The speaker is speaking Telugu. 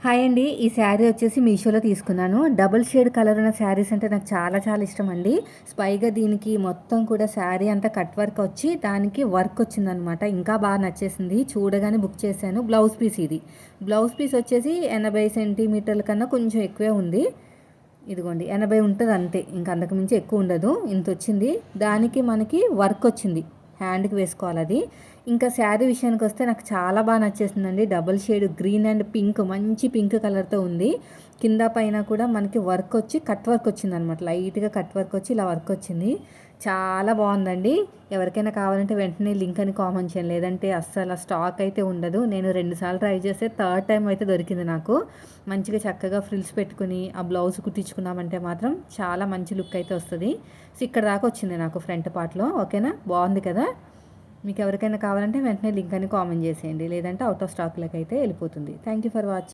హాయ్ అండి. ఈ శారీ వచ్చేసి మీషోలో తీసుకున్నాను. డబుల్ షేడ్ కలర్ ఉన్న శారీస్ అంటే నాకు చాలా చాలా ఇష్టం అండి. పైగా దీనికి మొత్తం కూడా శారీ అంతా కట్ వర్క్ వచ్చి దానికి వర్క్ వచ్చిందనమాట. ఇంకా బాగా నచ్చేసింది. చూడగానే బుక్ చేశాను. బ్లౌజ్ పీస్ ఇది. బ్లౌజ్ పీస్ వచ్చేసి 80 సెంటీమీటర్ల కన్నా కొంచెం ఎక్కువే ఉంది. ఇదిగోండి 80 ఉంటుంది అంతే. ఇంకా అంతకు మించి ఎక్కువ ఉండదు. ఇంత వచ్చింది. దానికి మనకి వర్క్ వచ్చింది. హ్యాండ్కి వేసుకోవాలి అది. ఇంకా శారీ విషయానికి వస్తే నాకు చాలా బాగా నచ్చేసిందండి. Double shade green and pink, మంచి పింక్ కలర్తో ఉంది. కింద పైన కూడా మనకి వర్క్ వచ్చి కట్ వర్క్ వచ్చిందనమాట. లైట్గా కట్ వర్క్ వచ్చి ఇలా వర్క్ వచ్చింది. చాలా బాగుందండి. ఎవరికైనా కావాలంటే వెంటనే లింక్ అని కామెంట్ చేయండి. లేదంటే అస్సలు స్టాక్ అయితే ఉండదు. నేను 2 సార్లు ట్రై చేస్తే థర్డ్ టైం అయితే దొరికింది నాకు. మంచిగా చక్కగా ఫ్రిల్స్ పెట్టుకుని ఆ బ్లౌజ్ కుట్టించుకున్నామంటే మాత్రం చాలా మంచి లుక్ అయితే వస్తుంది. సో ఇక్కడ దాకా వచ్చింది నాకు ఫ్రంట్ పార్ట్లో. ఓకేనా, బాగుంది కదా. మీకు ఎవరికైనా కావాలంటే వెంటనే లింక్ అని కామెంట్ చేసేయండి. లేదంటే అవుట్ ఆఫ్ స్టాక్లోకి అయితే వెళ్ళిపోతుంది. Thank you for watching.